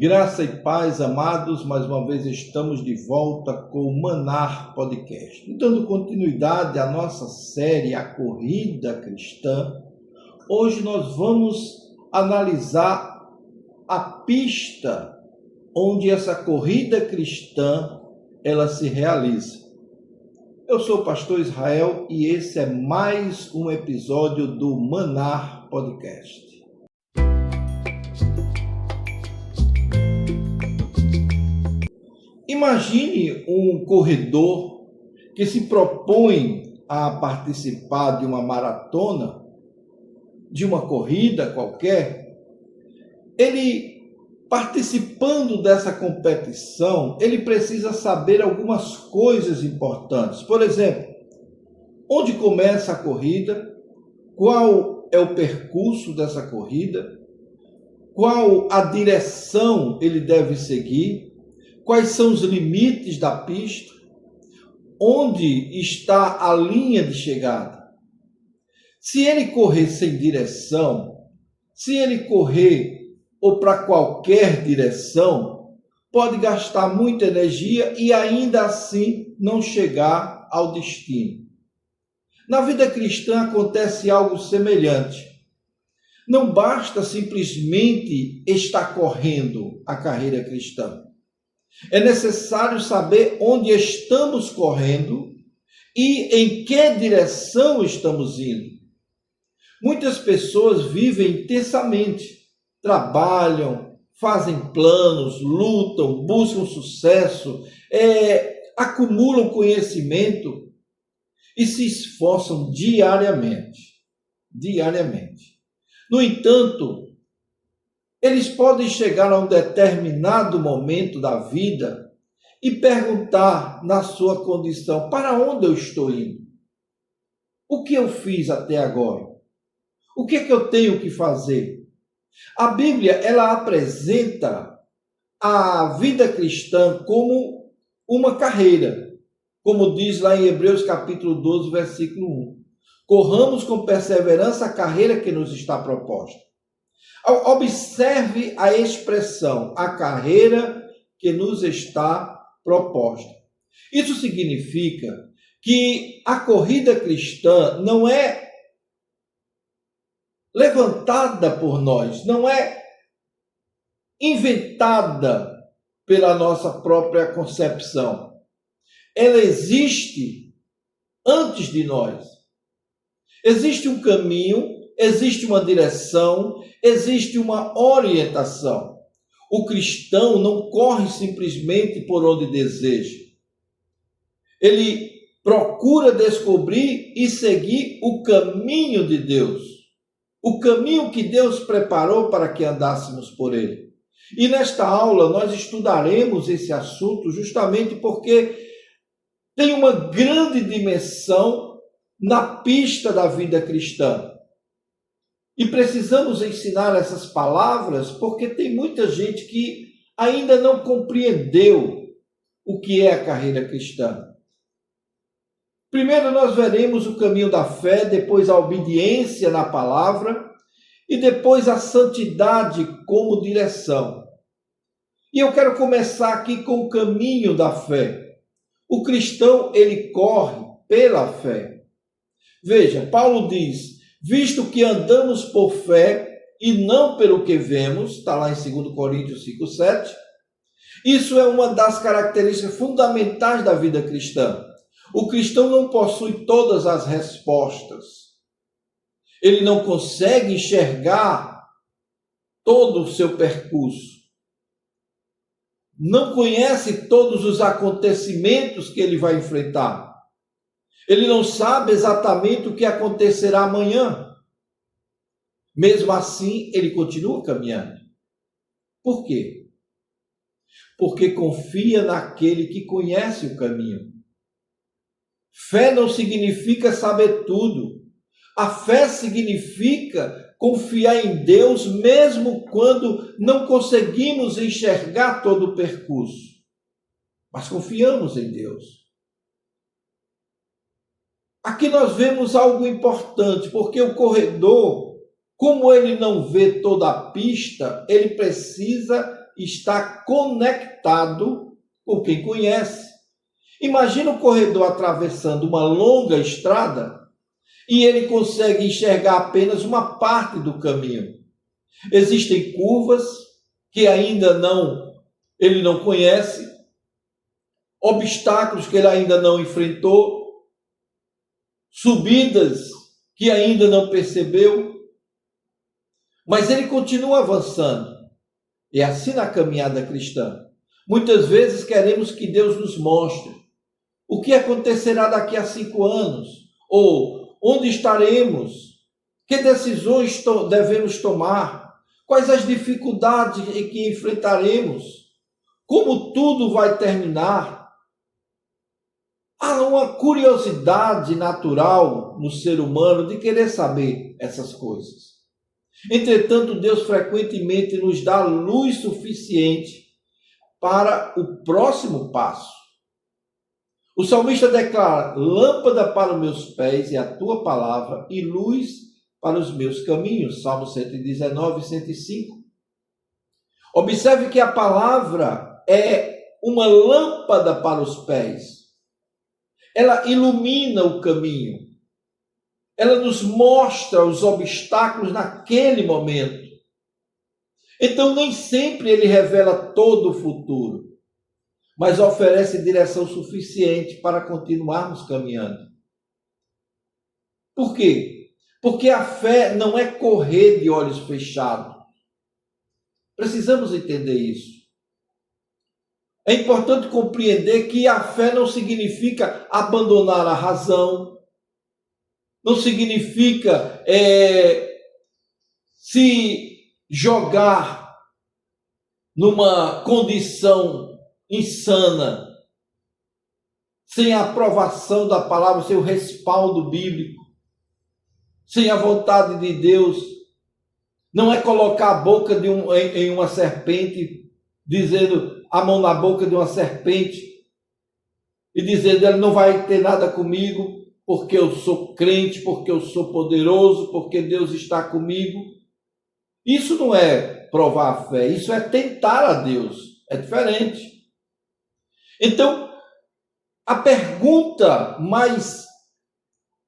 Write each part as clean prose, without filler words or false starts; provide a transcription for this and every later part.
Graça e paz, amados, mais uma vez estamos de volta com o Manar Podcast. Dando continuidade à nossa série A Corrida Cristã, hoje nós vamos analisar a pista onde essa corrida cristã ela se realiza. Eu sou o pastor Israel e esse é mais um episódio do Manar Podcast. Imagine um corredor que se propõe a participar de uma maratona, de uma corrida qualquer. Ele, participando dessa competição, ele precisa saber algumas coisas importantes. Por exemplo, onde começa a corrida, qual é o percurso dessa corrida, qual a direção ele deve seguir, quais são os limites da pista, onde está a linha de chegada. Se ele correr sem direção, se ele correr ou para qualquer direção, pode gastar muita energia e ainda assim não chegar ao destino. Na vida cristã acontece algo semelhante. Não basta simplesmente estar correndo a carreira cristã. É necessário saber onde estamos correndo e em que direção estamos indo. Muitas pessoas vivem intensamente, trabalham, fazem planos, lutam, buscam sucesso, acumulam conhecimento e se esforçam diariamente. No entanto, eles podem chegar a um determinado momento da vida e perguntar na sua condição: para onde eu estou indo? O que eu fiz até agora? O que é que eu tenho que fazer? A Bíblia, ela apresenta a vida cristã como uma carreira, como diz lá em Hebreus capítulo 12, versículo 1. Corramos com perseverança a carreira que nos está proposta. Observe a expressão, a carreira que nos está proposta. Isso significa que a corrida cristã não é levantada por nós, não é inventada pela nossa própria concepção. Ela existe antes de nós. Existe um caminho, existe uma direção, existe uma orientação. O cristão não corre simplesmente por onde deseja. Ele procura descobrir e seguir o caminho de Deus. O caminho que Deus preparou para que andássemos por ele. E nesta aula nós estudaremos esse assunto justamente porque tem uma grande dimensão na pista da vida cristã. E precisamos ensinar essas palavras porque tem muita gente que ainda não compreendeu o que é a carreira cristã. Primeiro nós veremos o caminho da fé, depois a obediência na palavra e depois a santidade como direção. E eu quero começar aqui com o caminho da fé. O cristão, ele corre pela fé. Veja, Paulo diz: visto que andamos por fé e não pelo que vemos, está lá em 2 Coríntios 5:7. Isso é uma das características fundamentais da vida cristã. O cristão não possui todas as respostas. Ele não consegue enxergar todo o seu percurso. Não conhece todos os acontecimentos que ele vai enfrentar. Ele não sabe exatamente o que acontecerá amanhã. Mesmo assim, ele continua caminhando. Por quê? Porque confia naquele que conhece o caminho. Fé não significa saber tudo. A fé significa confiar em Deus mesmo quando não conseguimos enxergar todo o percurso. Mas confiamos em Deus. Aqui nós vemos algo importante, porque o corredor, como ele não vê toda a pista, ele precisa está conectado com quem conhece. Imagina o corredor atravessando uma longa estrada e ele consegue enxergar apenas uma parte do caminho. Existem curvas que ele não conhece, obstáculos que ele ainda não enfrentou, subidas que ainda não percebeu, mas ele continua avançando. É assim na caminhada cristã. Muitas vezes queremos que Deus nos mostre o que acontecerá daqui a 5 anos, ou onde estaremos, que decisões devemos tomar, quais as dificuldades em que enfrentaremos, como tudo vai terminar. Há uma curiosidade natural no ser humano de querer saber essas coisas. Entretanto, Deus frequentemente nos dá luz suficiente para o próximo passo. O salmista declara: lâmpada para os meus pés é a tua palavra e luz para os meus caminhos. Salmo 119, 105. Observe que a palavra é uma lâmpada para os pés. Ela ilumina o caminho. Ela nos mostra os obstáculos naquele momento. Então, nem sempre ele revela todo o futuro, mas oferece direção suficiente para continuarmos caminhando. Por quê? Porque a fé não é correr de olhos fechados. Precisamos entender isso. É importante compreender que a fé não significa abandonar a razão, não significa se jogar numa condição insana, sem a aprovação da palavra, sem o respaldo bíblico, sem a vontade de Deus. Não é colocar a boca em uma serpente, dizendo a mão na boca de uma serpente e dizendo: ela não vai ter nada comigo, porque eu sou crente, porque eu sou poderoso, porque Deus está comigo. Isso não é provar a fé, isso é tentar a Deus. É diferente. Então, a pergunta mais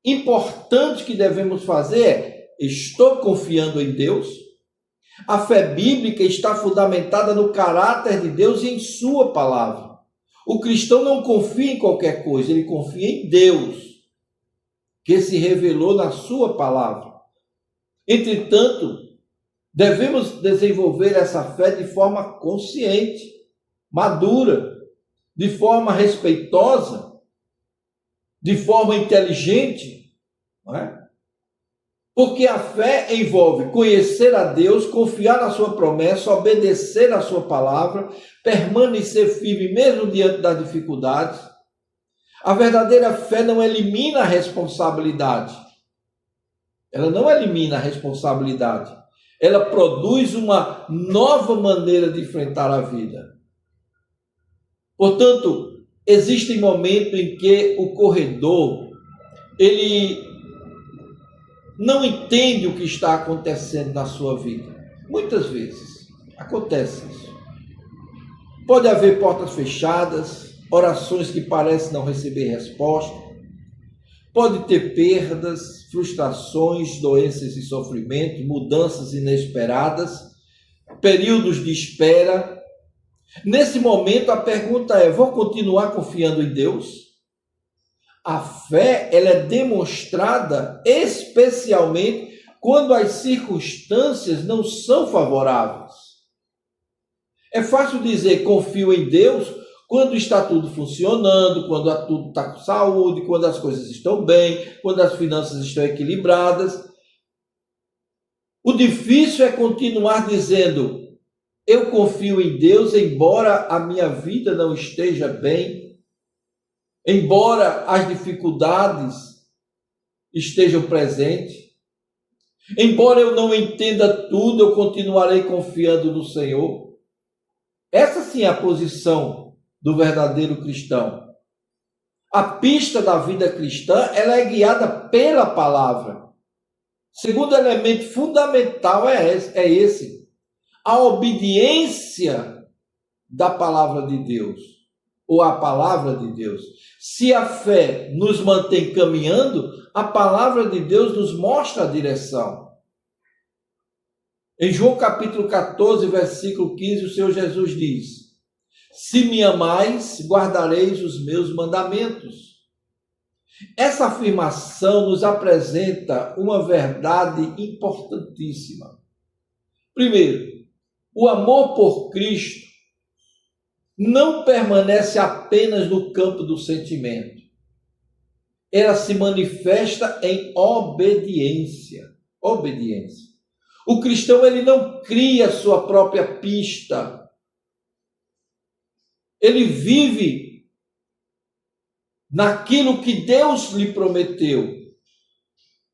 importante que devemos fazer é: estou confiando em Deus? A fé bíblica está fundamentada no caráter de Deus e em sua palavra. O cristão não confia em qualquer coisa, ele confia em Deus, que se revelou na sua palavra. Entretanto, devemos desenvolver essa fé de forma consciente, madura, de forma respeitosa, de forma inteligente, não é? Porque a fé envolve conhecer a Deus, confiar na sua promessa, obedecer à sua palavra, permanecer firme mesmo diante das dificuldades. A verdadeira fé não elimina a responsabilidade. Ela não elimina a responsabilidade. Ela produz uma nova maneira de enfrentar a vida. Portanto, existem momentos em que o corredor, ele não entende o que está acontecendo na sua vida. Muitas vezes acontece isso. Pode haver portas fechadas, orações que parecem não receber resposta. Pode ter perdas, frustrações, doenças e sofrimentos, mudanças inesperadas, períodos de espera. Nesse momento a pergunta é: vou continuar confiando em Deus? A fé, ela é demonstrada especialmente quando as circunstâncias não são favoráveis. É fácil dizer confio em Deus quando está tudo funcionando, quando tudo está com saúde, quando as coisas estão bem, quando as finanças estão equilibradas. O difícil é continuar dizendo: eu confio em Deus, embora a minha vida não esteja bem, embora as dificuldades estejam presentes, embora eu não entenda tudo, eu continuarei confiando no Senhor. Essa sim é a posição do verdadeiro cristão. A pista da vida cristã, ela é guiada pela palavra. Segundo elemento fundamental é esse. A obediência da palavra de Deus, ou a palavra de Deus. Se a fé nos mantém caminhando, a palavra de Deus nos mostra a direção. Em João capítulo 14, versículo 15, o Senhor Jesus diz: se me amais, guardareis os meus mandamentos. Essa afirmação nos apresenta uma verdade importantíssima. Primeiro, o amor por Cristo não permanece apenas no campo do sentimento. Ela se manifesta em obediência. Obediência. O cristão, ele não cria sua própria pista. Ele vive naquilo que Deus lhe prometeu,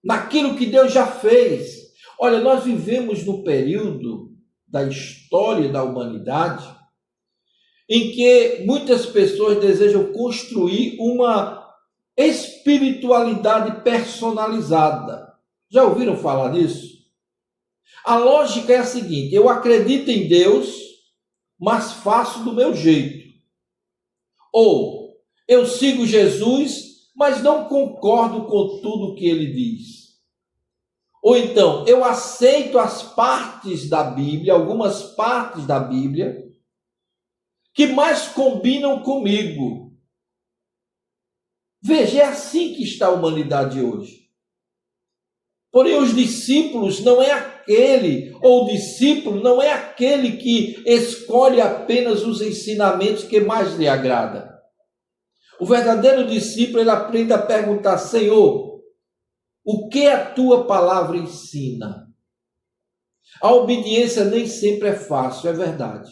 naquilo que Deus já fez. Olha, nós vivemos no período da história da humanidade em que muitas pessoas desejam construir uma espiritualidade personalizada. Já ouviram falar nisso? A lógica é a seguinte: eu acredito em Deus, mas faço do meu jeito. Ou eu sigo Jesus, mas não concordo com tudo que ele diz. Ou então, eu aceito as partes da Bíblia, algumas partes da Bíblia, que mais combinam comigo. Veja, é assim que está a humanidade hoje. Porém, os discípulos não é aquele, ou o discípulo não é aquele que escolhe apenas os ensinamentos que mais lhe agrada. O verdadeiro discípulo, ele aprende a perguntar: Senhor, o que a tua palavra ensina? A obediência nem sempre é fácil, é verdade.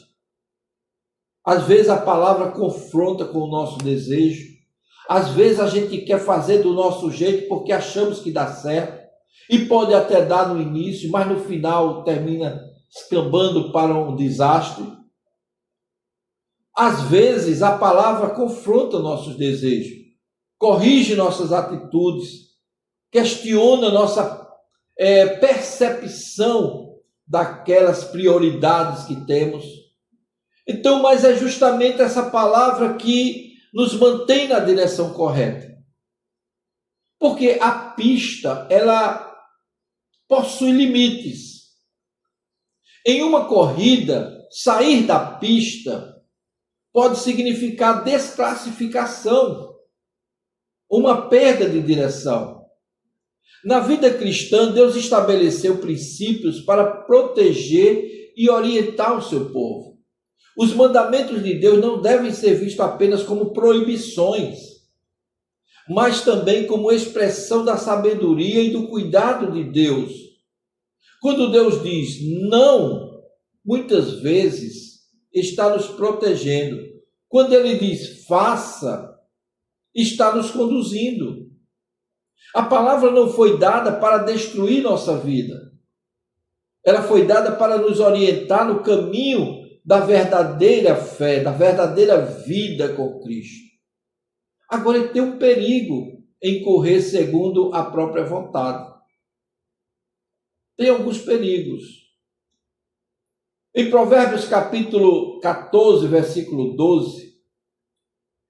Às vezes a palavra confronta com o nosso desejo. Às vezes a gente quer fazer do nosso jeito porque achamos que dá certo. E pode até dar no início, mas no final termina escambando para um desastre. Às vezes a palavra confronta nossos desejos, corrige nossas atitudes, questiona nossa percepção daquelas prioridades que temos. Então, mas é justamente essa palavra que nos mantém na direção correta. Porque a pista, ela possui limites. Em uma corrida, sair da pista pode significar desclassificação, uma perda de direção. Na vida cristã, Deus estabeleceu princípios para proteger e orientar o seu povo. Os mandamentos de Deus não devem ser vistos apenas como proibições, mas também como expressão da sabedoria e do cuidado de Deus. Quando Deus diz não, muitas vezes está nos protegendo. Quando ele diz faça, está nos conduzindo. A palavra não foi dada para destruir nossa vida. Ela foi dada para nos orientar no caminho da verdadeira fé, da verdadeira vida com Cristo. Agora, tem um perigo em correr segundo a própria vontade. Tem alguns perigos. Em Provérbios capítulo 14, versículo 12,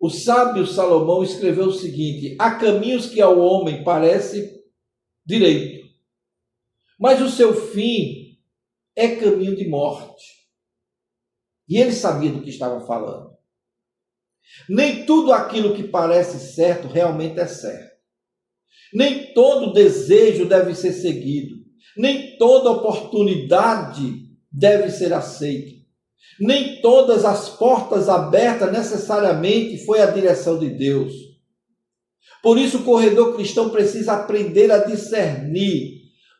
o sábio Salomão escreveu o seguinte: há caminhos que ao homem parece direito, mas o seu fim é caminho de morte. E ele sabia do que estava falando. Nem tudo aquilo que parece certo realmente é certo. Nem todo desejo deve ser seguido. Nem toda oportunidade deve ser aceita. Nem todas as portas abertas necessariamente foi a direção de Deus. Por isso o corredor cristão precisa aprender a discernir.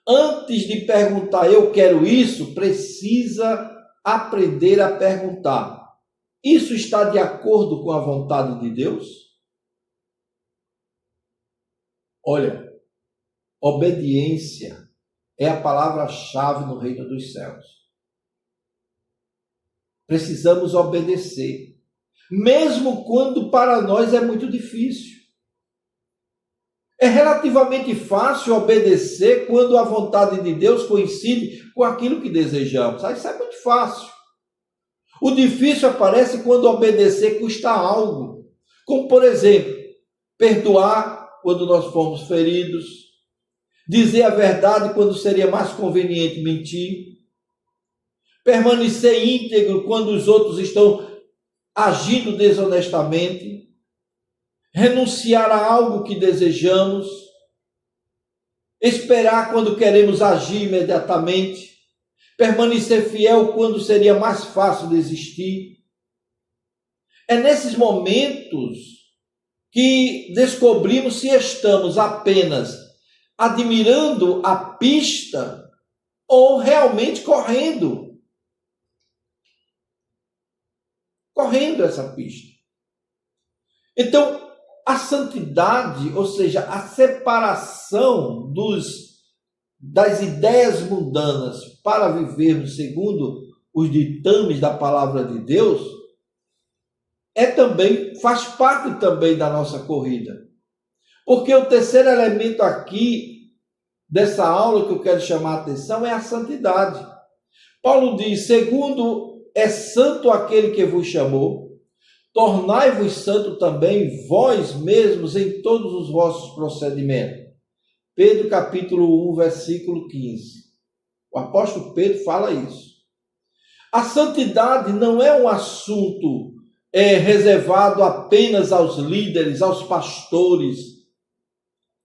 Antes de perguntar, eu quero isso, precisa aprender a perguntar: isso está de acordo com a vontade de Deus? Olha, obediência é a palavra-chave no reino dos céus. Precisamos obedecer, mesmo quando para nós é muito difícil. É relativamente fácil obedecer quando a vontade de Deus coincide com aquilo que desejamos. Isso é muito fácil. O difícil aparece quando obedecer custa algo. Como, por exemplo, perdoar quando nós fomos feridos, dizer a verdade quando seria mais conveniente mentir, permanecer íntegro quando os outros estão agindo desonestamente, renunciar a algo que desejamos, esperar quando queremos agir imediatamente, permanecer fiel quando seria mais fácil desistir. É nesses momentos que descobrimos se estamos apenas admirando a pista ou realmente correndo essa pista. Então, a santidade, ou seja, a separação das ideias mundanas para vivermos segundo os ditames da palavra de Deus, faz parte também da nossa corrida. Porque o terceiro elemento aqui dessa aula que eu quero chamar a atenção é a santidade. Paulo diz: segundo é santo aquele que vos chamou, tornai-vos santo também vós mesmos em todos os vossos procedimentos. Pedro capítulo 1, versículo 15. O apóstolo Pedro fala isso. A santidade não é um assunto reservado apenas aos líderes, aos pastores,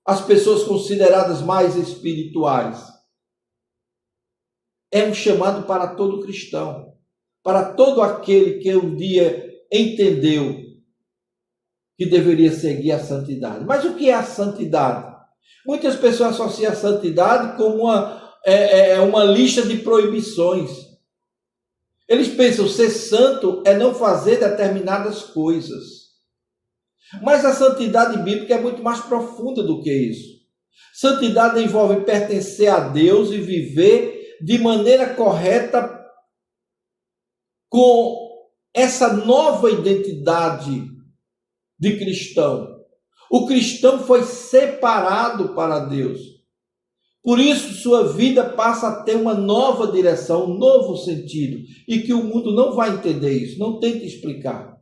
às pessoas consideradas mais espirituais. É um chamado para todo cristão, para todo aquele que um dia entendeu que deveria seguir a santidade. Mas o que é a santidade? Muitas pessoas associam a santidade como uma lista de proibições. Eles pensam ser santo é não fazer determinadas coisas. Mas a santidade bíblica é muito mais profunda do que isso. Santidade envolve pertencer a Deus e viver de maneira correta com essa nova identidade de cristão. O cristão foi separado para Deus. Por isso, sua vida passa a ter uma nova direção, um novo sentido. E que o mundo não vai entender isso, não tente explicar.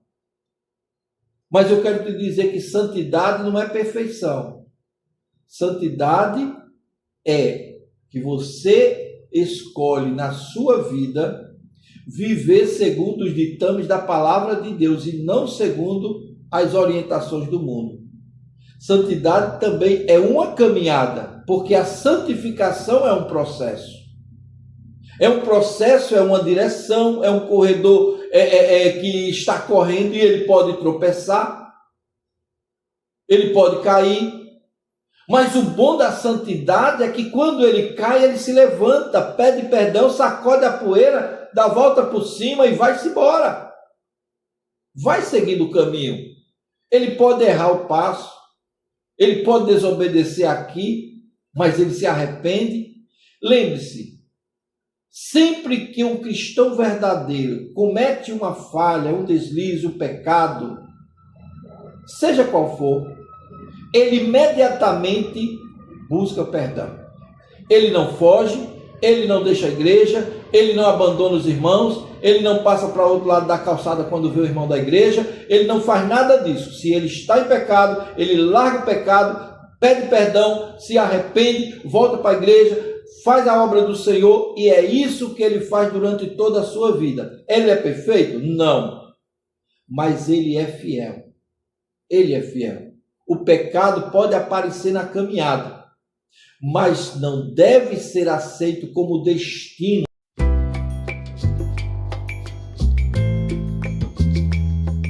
Mas eu quero te dizer que santidade não é perfeição. Santidade é que você escolhe na sua vida viver segundo os ditames da palavra de Deus e não segundo as orientações do mundo. Santidade também é uma caminhada, porque a santificação é um processo. É um processo, é uma direção, é um corredor que está correndo e ele pode tropeçar, ele pode cair. Mas o bom da santidade é que quando ele cai, ele se levanta, pede perdão, sacode a poeira, dá a volta por cima e vai-se embora. Vai seguindo o caminho. Ele pode errar o passo, ele pode desobedecer aqui, mas ele se arrepende. Lembre-se, sempre que um cristão verdadeiro comete uma falha, um deslize, um pecado, seja qual for, ele imediatamente busca perdão. Ele não foge, ele não deixa a igreja, ele não abandona os irmãos, ele não passa para o outro lado da calçada quando vê o irmão da igreja, ele não faz nada disso. Se ele está em pecado, ele larga o pecado, pede perdão, se arrepende, volta para a igreja, faz a obra do Senhor, e é isso que ele faz durante toda a sua vida. Ele é perfeito? Não. Mas ele é fiel. Ele é fiel. O pecado pode aparecer na caminhada, mas não deve ser aceito como destino